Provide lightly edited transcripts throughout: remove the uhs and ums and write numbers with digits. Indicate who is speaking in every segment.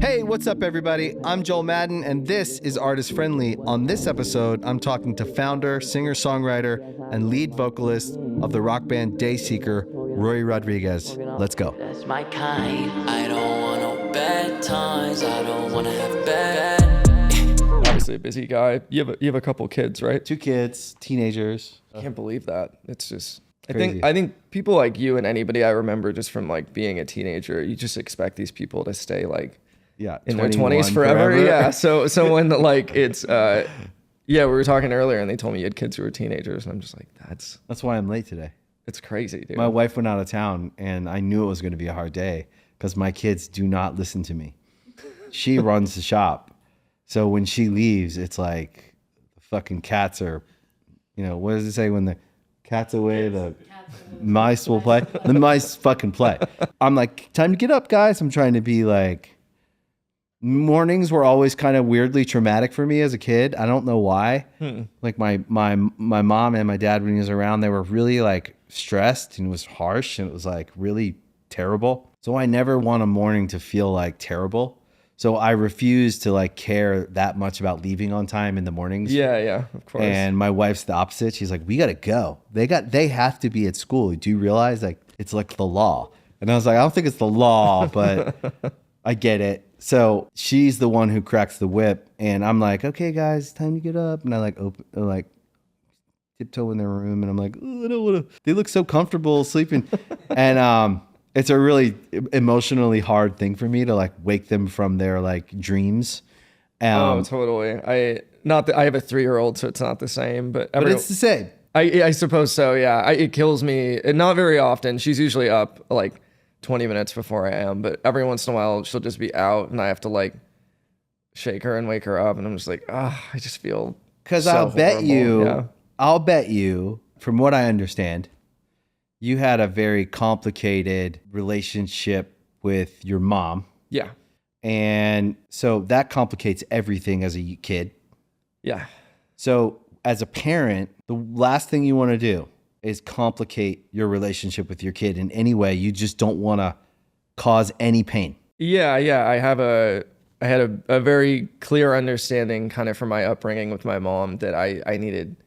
Speaker 1: Hey, what's up, everybody? I'm Joel Madden, and this is Artist Friendly. On this episode, I'm talking to founder, singer-songwriter, and lead vocalist of the rock band Dayseeker, Rory Rodriguez. Let's go.
Speaker 2: That's my kind. I don't want no bad times. I don't want to have bad.
Speaker 3: Obviously a busy guy. You have a couple kids, right?
Speaker 1: 2 kids, teenagers.
Speaker 3: I can't believe that. It's just
Speaker 1: Crazy.
Speaker 3: I think people like you and anybody I remember just from like being a teenager, you just expect these people to stay like in their 20s forever. Yeah. So when like it's we were talking earlier and they told me you had kids who were teenagers and I'm just like
Speaker 1: That's why I'm late today.
Speaker 3: it's crazy, dude.
Speaker 1: My wife went out of town, and I knew it was going to be a hard day because my kids do not listen to me. She runs the shop. So when she leaves, it's like the fucking cats are, what does it say? When the cat's away, the mice will play. The mice fucking play. I'm like, time to get up, guys. I'm trying to be like, mornings were always kind of weirdly traumatic for me as a kid. I don't know why. Like my mom and my dad, when he was around, they were really like stressed and it was harsh and it was like really terrible. So I never want a morning to feel like terrible. So I refuse to like care that much about leaving on time in the mornings.
Speaker 3: Yeah, of course.
Speaker 1: And my wife's the opposite. She's like, we got to go. They have to be at school. Do you realize like it's like the law? And I was like, I don't think it's the law, but I get it. So she's the one who cracks the whip, and I'm like, okay, guys, time to get up. And I like tiptoe in their room, and I'm like, oh, I don't want to. They look so comfortable sleeping, and it's a really emotionally hard thing for me to like wake them from their like dreams.
Speaker 3: Totally. I have a 3-year-old, so it's not the same, but
Speaker 1: it's the same.
Speaker 3: I suppose so. Yeah, it kills me. And not very often. She's usually up like 20 minutes before I am, but every once in a while she'll just be out and I have to like shake her and wake her up, and I'm just like, I just feel
Speaker 1: because
Speaker 3: so
Speaker 1: I'll bet you, from what I understand, you had a very complicated relationship with your mom.
Speaker 3: Yeah.
Speaker 1: And so that complicates everything as a kid.
Speaker 3: Yeah.
Speaker 1: So as a parent, the last thing you want to do is complicate your relationship with your kid in any way. You just don't want to cause any pain.
Speaker 3: Yeah. I had a very clear understanding kind of from my upbringing with my mom that I needed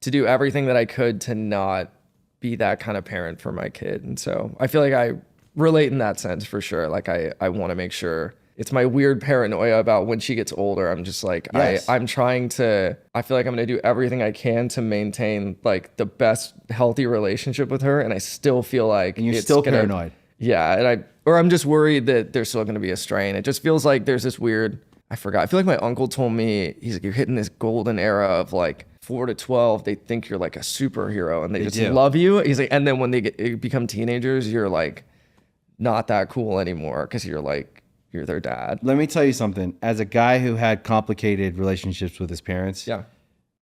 Speaker 3: to do everything that I could to not be that kind of parent for my kid. And so I feel like I relate in that sense for sure. Like I want to make sure. It's my weird paranoia about when she gets older. I'm just like, yes. I feel like I'm going to do everything I can to maintain like the best healthy relationship with her. And I still feel like
Speaker 1: and you're still paranoid.
Speaker 3: Yeah. I'm just worried that there's still going to be a strain. It just feels like there's this weird, I forgot. I feel like my uncle told me, he's like, you're hitting this golden era of like 4 to 12. They think you're like a superhero and they just love you. He's like, and then when they become teenagers, you're like not that cool anymore because you're their dad.
Speaker 1: Let me tell you something. As a guy who had complicated relationships with his parents,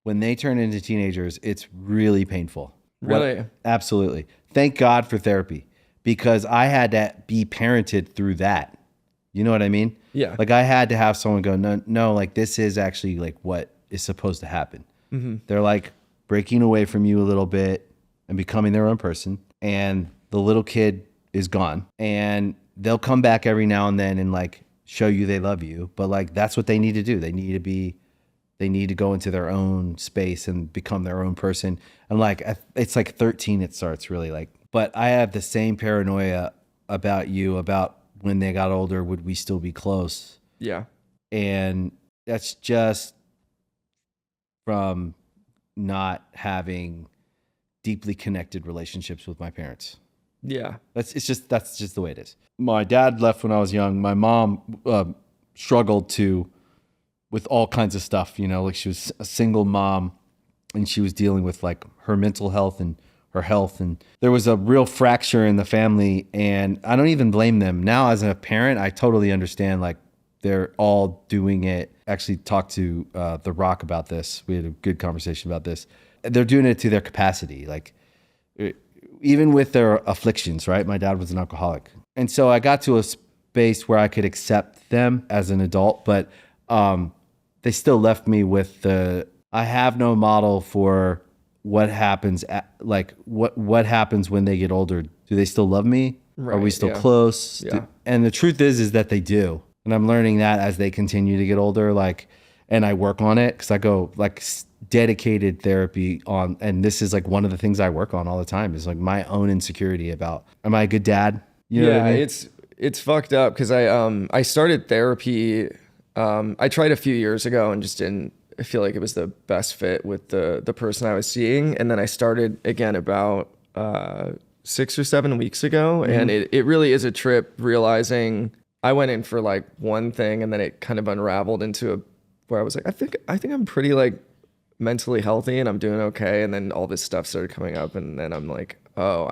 Speaker 1: when they turn into teenagers, it's really painful.
Speaker 3: Really?
Speaker 1: Absolutely. Thank God for therapy, because I had to be parented through that. You know what I mean?
Speaker 3: Yeah.
Speaker 1: Like I had to have someone go, no, like this is actually like what is supposed to happen. Mm-hmm. They're like breaking away from you a little bit and becoming their own person. And the little kid is gone. And they'll come back every now and then and like show you they love you, but like that's what they need to do. They need to go into their own space and become their own person. And like it's like 13 it starts really like. But I have the same paranoia about you about when they got older, would we still be close?
Speaker 3: Yeah. And
Speaker 1: that's just from not having deeply connected relationships with my parents.
Speaker 3: Yeah.
Speaker 1: That's just the way it is. My dad left when I was young. My mom struggled with all kinds of stuff, like she was a single mom and she was dealing with like her mental health and her health. And there was a real fracture in the family, and I don't even blame them. Now as a parent, I totally understand, like they're all doing it. Actually talked to The Rock about this. We had a good conversation about this. They're doing it to their capacity. Like even with their afflictions, right? My dad was an alcoholic. And so I got to a space where I could accept them as an adult, but they still left me with I have no model for what happens what happens when they get older. Do they still love me?
Speaker 3: Right,
Speaker 1: Are we still close?
Speaker 3: Yeah.
Speaker 1: And the truth is that they do. And I'm learning that as they continue to get older, like, and I work on it because I go like dedicated therapy on, and this is like one of the things I work on all the time is like my own insecurity about, am I a good dad? You know what I mean?
Speaker 3: It's fucked up because I started therapy. I tried a few years ago and just didn't feel like it was the best fit with the person I was seeing. And then I started again about 6 or 7 weeks ago. And it really is a trip realizing I went in for like one thing and then it kind of unraveled into where I was like, I think I'm pretty like mentally healthy and I'm doing okay. And then all this stuff started coming up and then I'm like, oh,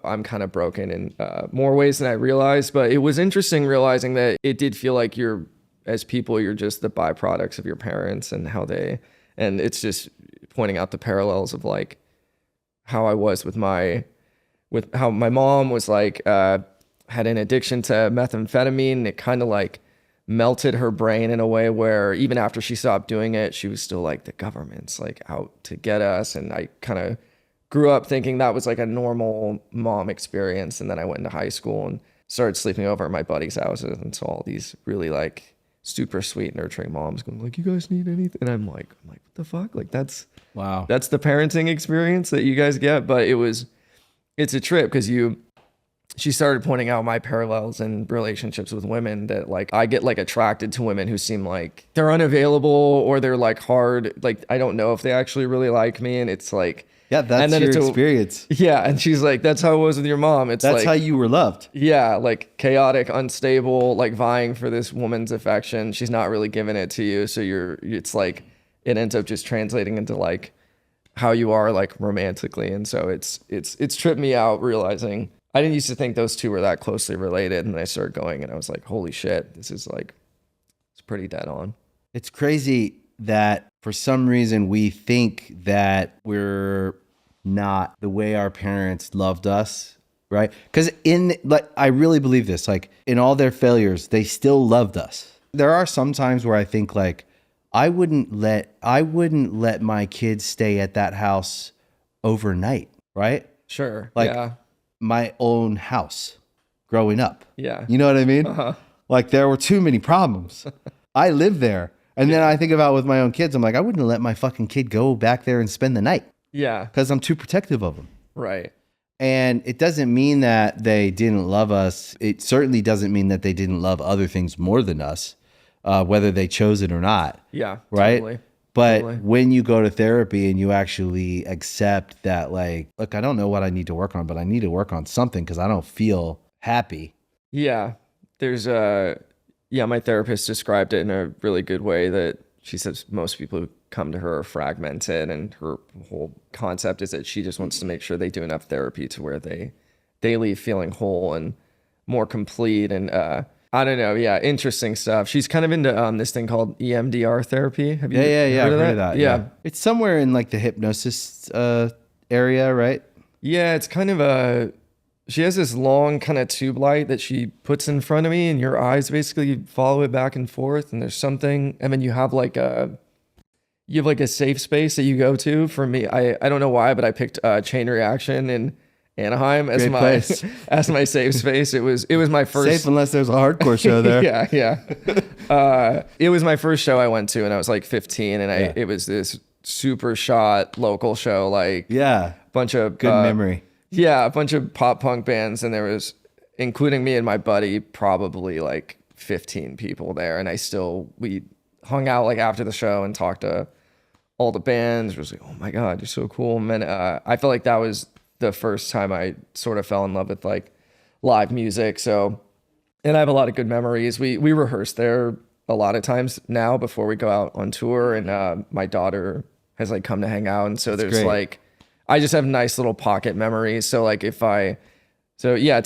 Speaker 3: I'm kind of broken in more ways than I realized. But it was interesting realizing that it did feel like as people, you're just the byproducts of your parents and and it's just pointing out the parallels of like how I was with how my mom was like, had an addiction to methamphetamine. And it kind of like melted her brain in a way where even after she stopped doing it, she was still like, the government's like out to get us. And I kind of grew up thinking that was like a normal mom experience. And then I went into high school and started sleeping over at my buddies' houses and saw all these really like super sweet, nurturing moms going like, you guys need anything? And I'm like, what the fuck? Like that's the parenting experience that you guys get. But it's a trip because she started pointing out my parallels in relationships with women that like I get like attracted to women who seem like they're unavailable or they're like hard. Like, I don't know if they actually really like me. And it's like,
Speaker 1: yeah, that's your experience.
Speaker 3: Yeah. And she's like, that's how it was with your mom. That's like,
Speaker 1: how you were loved.
Speaker 3: Yeah. Like chaotic, unstable, like vying for this woman's affection. She's not really giving it to you. So it's like, it ends up just translating into like how you are like romantically. And so it's tripped me out realizing I didn't used to think those two were that closely related. And then I started going and I was like, holy shit, this is like, it's pretty dead on.
Speaker 1: It's crazy that for some reason we think that we're not the way our parents loved us, right? Because I really believe this, like in all their failures, they still loved us. There are some times where I think like, I wouldn't let my kids stay at that house overnight, right?
Speaker 3: Sure.
Speaker 1: Like,
Speaker 3: yeah.
Speaker 1: My own house growing up.
Speaker 3: Yeah.
Speaker 1: You know what I mean?
Speaker 3: Uh-huh.
Speaker 1: Like there were too many problems. I lived there. And then I think about with my own kids, I'm like, I wouldn't let my fucking kid go back there and spend the night.
Speaker 3: Yeah.
Speaker 1: Because I'm too protective of them.
Speaker 3: Right.
Speaker 1: And it doesn't mean that they didn't love us. It certainly doesn't mean that they didn't love other things more than us, whether they chose it or not.
Speaker 3: Yeah.
Speaker 1: Right.
Speaker 3: Totally.
Speaker 1: But
Speaker 3: Totally.
Speaker 1: when you go to therapy and you actually accept that, like, look, I don't know what I need to work on, but I need to work on something because I don't feel happy.
Speaker 3: Yeah. There's my therapist described it in a really good way that she says most people who come to her are fragmented and her whole concept is that she just wants to make sure they do enough therapy to where they leave feeling whole and more complete. And I don't know. Yeah. Interesting stuff. She's kind of into this thing called EMDR therapy. Have you
Speaker 1: I've heard of that.
Speaker 3: Yeah.
Speaker 1: It's somewhere in like the hypnosis area, right?
Speaker 3: Yeah. It's kind of she has this long kind of tube light that she puts in front of me and your eyes basically follow it back and forth. And there's something, and then you have like a safe space that you go to. For me, I don't know why, but I picked Chain Reaction in Anaheim as my safe space. It was my first
Speaker 1: safe unless there's a hardcore show there.
Speaker 3: Yeah. It was my first show I went to and I was like 15 and it was this super shot local show, like bunch of
Speaker 1: good memory.
Speaker 3: Yeah, a bunch of pop punk bands, and there was, including me and my buddy, probably like 15 people there. And we hung out like after the show and talked to all the bands. It was like, oh my God, you're so cool. And then I felt like that was the first time I sort of fell in love with like live music. So, and I have a lot of good memories. We rehearse there a lot of times now before we go out on tour, and my daughter has like come to hang out. And so there's great. Like, I just have nice little pocket memories. So like it's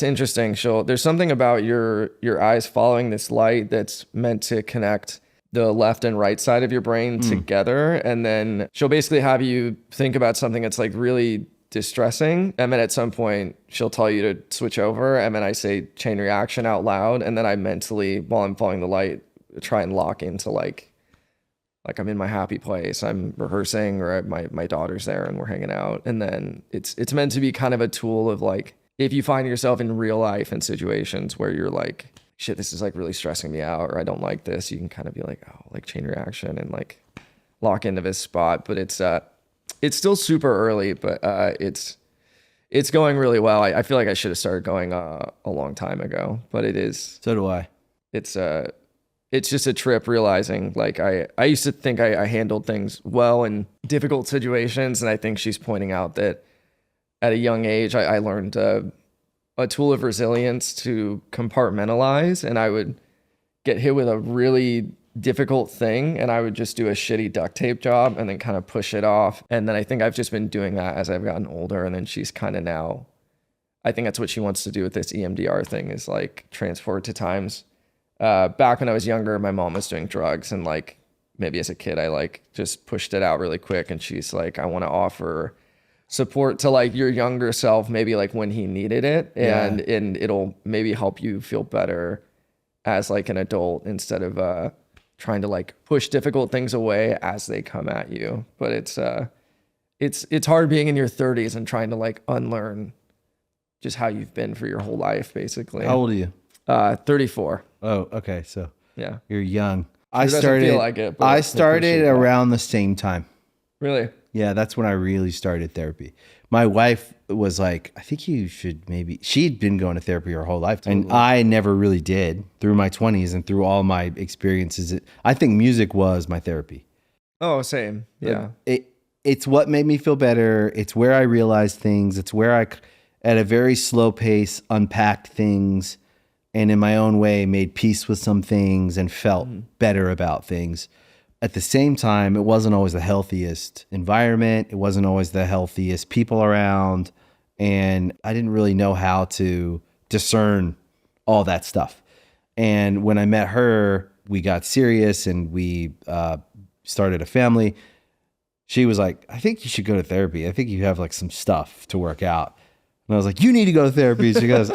Speaker 3: interesting. There's something about your eyes following this light that's meant to connect the left and right side of your brain together. And then she'll basically have you think about something that's like really distressing. And then at some point she'll tell you to switch over. And then I say Chain Reaction out loud. And then I mentally, while I'm following the light, try and lock into like I'm in my happy place. I'm rehearsing, or my daughter's there and we're hanging out. And then it's meant to be kind of a tool of like, if you find yourself in real life in situations where you're like, shit, this is like really stressing me out, or I don't like this, you can kind of be like, oh, like chain reaction and like lock into this spot. But it's still super early, but it's going really well. I feel like I should have started going a long time ago, but it is.
Speaker 1: So do I.
Speaker 3: It's just a trip realizing like I used to think I handled things well in difficult situations. And I think she's pointing out that at a young age, I learned a tool of resilience to compartmentalize, and I would get hit with a really difficult thing and I would just do a shitty duct tape job and then kind of push it off. And then I think I've just been doing that as I've gotten older. And then she's kind of now, I think that's what she wants to do with this EMDR thing, is like transport to times. Back when I was younger, my mom was doing drugs, and like maybe as a kid, I like just pushed it out really quick. And she's like, I want to offer support to like your younger self, maybe like when he needed it, and it'll maybe help you feel better as like an adult, instead of trying to like push difficult things away as they come at you. But it's hard being in your 30s and trying to like unlearn just how you've been for your whole life, basically.
Speaker 1: How old are you?
Speaker 3: 34.
Speaker 1: Oh, okay. So
Speaker 3: yeah,
Speaker 1: you're young.
Speaker 3: It doesn't feel like it, but
Speaker 1: I started around the same time.
Speaker 3: Really?
Speaker 1: Yeah, that's when I really started therapy. My wife was like, I think you should maybe, she'd been going to therapy her whole life. And I never really did through my 20s and through all my experiences. I think music was my therapy.
Speaker 3: Oh, same. Yeah.
Speaker 1: It's what made me feel better. It's where I realized things. It's where I, at a very slow pace, unpacked things and in my own way made peace with some things and felt better about things. At the same time, it wasn't always the healthiest environment. It wasn't always the healthiest people around. And I didn't really know how to discern all that stuff. And when I met her, we got serious and we started a family. She was like, I think you should go to therapy. I think you have like some stuff to work out. And I was like, you need to go to therapy. She goes,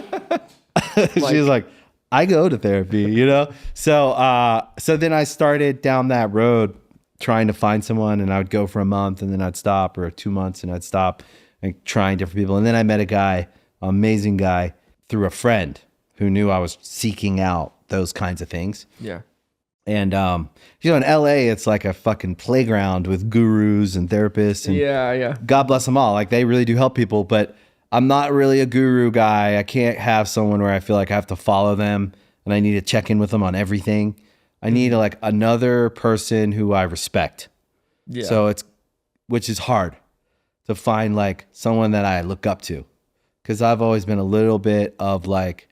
Speaker 1: she was like, I go to therapy, you know? So then I started down that road trying to find someone, and I would go for a month and then I'd stop, or 2 months and I'd stop, and trying different people. And then I met a guy, amazing guy, through a friend who knew I was seeking out those kinds of things.
Speaker 3: Yeah.
Speaker 1: And, you know, in LA, it's like a fucking playground with gurus and therapists. And
Speaker 3: yeah.
Speaker 1: God bless them all. Like, they really do help people, but I'm not really a guru guy. I can't have someone where I feel like I have to follow them and I need to check in with them on everything. I need like another person who I respect. Yeah. So which is hard to find, like someone that I look up to. Cause I've always been a little bit of like,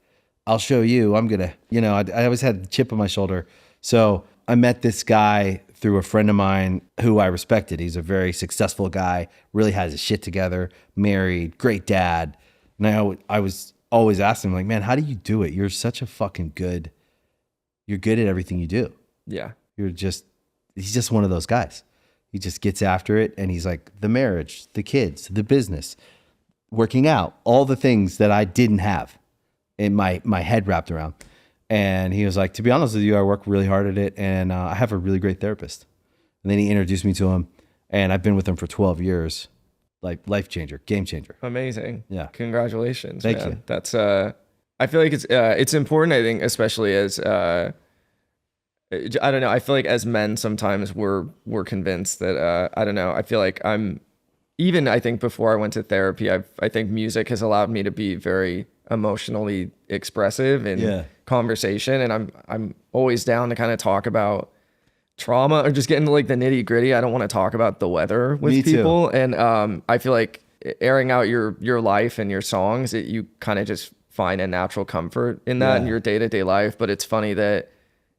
Speaker 1: I'll show you, I'm gonna, you know, I always had the chip on my shoulder. So I met this guy through a friend of mine who I respected. He's a very successful guy, really has his shit together, married, great dad. And I was always asking him, like, man, how do you do it? You're such a fucking you're good at everything you do.
Speaker 3: Yeah.
Speaker 1: He's just one of those guys. He just gets after it. And he's like, the marriage, the kids, the business, working out, all the things that I didn't have in my head wrapped around. And he was like, to be honest with you, I work really hard at it, and I have a really great therapist. And then he introduced me to him, and I've been with him for 12 years. Like, life changer, game changer.
Speaker 3: Amazing.
Speaker 1: Yeah.
Speaker 3: Congratulations,
Speaker 1: Thank
Speaker 3: man.
Speaker 1: you.
Speaker 3: That's I feel like it's important, I think, especially as I don't know, I feel like as men sometimes we're convinced that I don't know, I feel like I think before I went to therapy, I think music has allowed me to be very emotionally expressive in conversation, and I'm always down to kind of talk about trauma or just get into like the nitty gritty. I don't want to talk about the weather with people. And I feel like airing out your life and your songs, you kind of just find a natural comfort in that in your day-to-day life. But it's funny that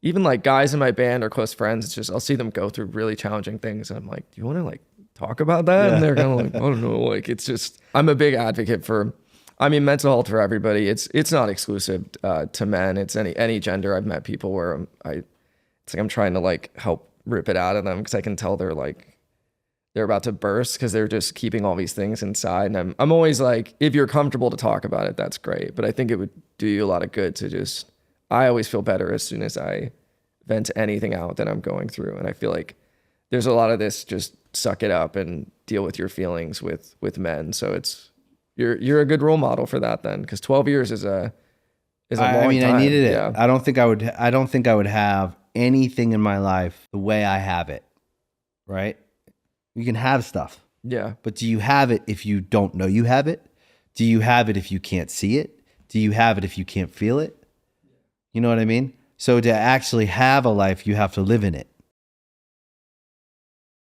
Speaker 3: even like guys in my band or close friends, it's just I'll see them go through really challenging things, and I'm like, do you want to like talk about that? And they're kind of like, I don't know, like it's just, I'm a big advocate for, I mean, mental health for everybody. It's not exclusive to men. It's any gender. I've met people where it's like I'm trying to like help rip it out of them because I can tell they're about to burst because they're just keeping all these things inside. And I'm always like, if you're comfortable to talk about it, that's great. But I think it would do you a lot of good to just, I always feel better as soon as I vent anything out that I'm going through. And I feel like there's a lot of this, just suck it up and deal with your feelings with men. So you're a good role model for that then, because 12 years is a is a long
Speaker 1: I mean,
Speaker 3: time.
Speaker 1: I needed it.
Speaker 3: Yeah.
Speaker 1: I don't think I would have anything in my life the way I have it. Right? You can have stuff,
Speaker 3: Yeah.
Speaker 1: but do you have it if you don't know you have it? Do you have it if you can't see it? Do you have it if you can't feel it? You know what I mean? So to actually have a life, you have to live in it.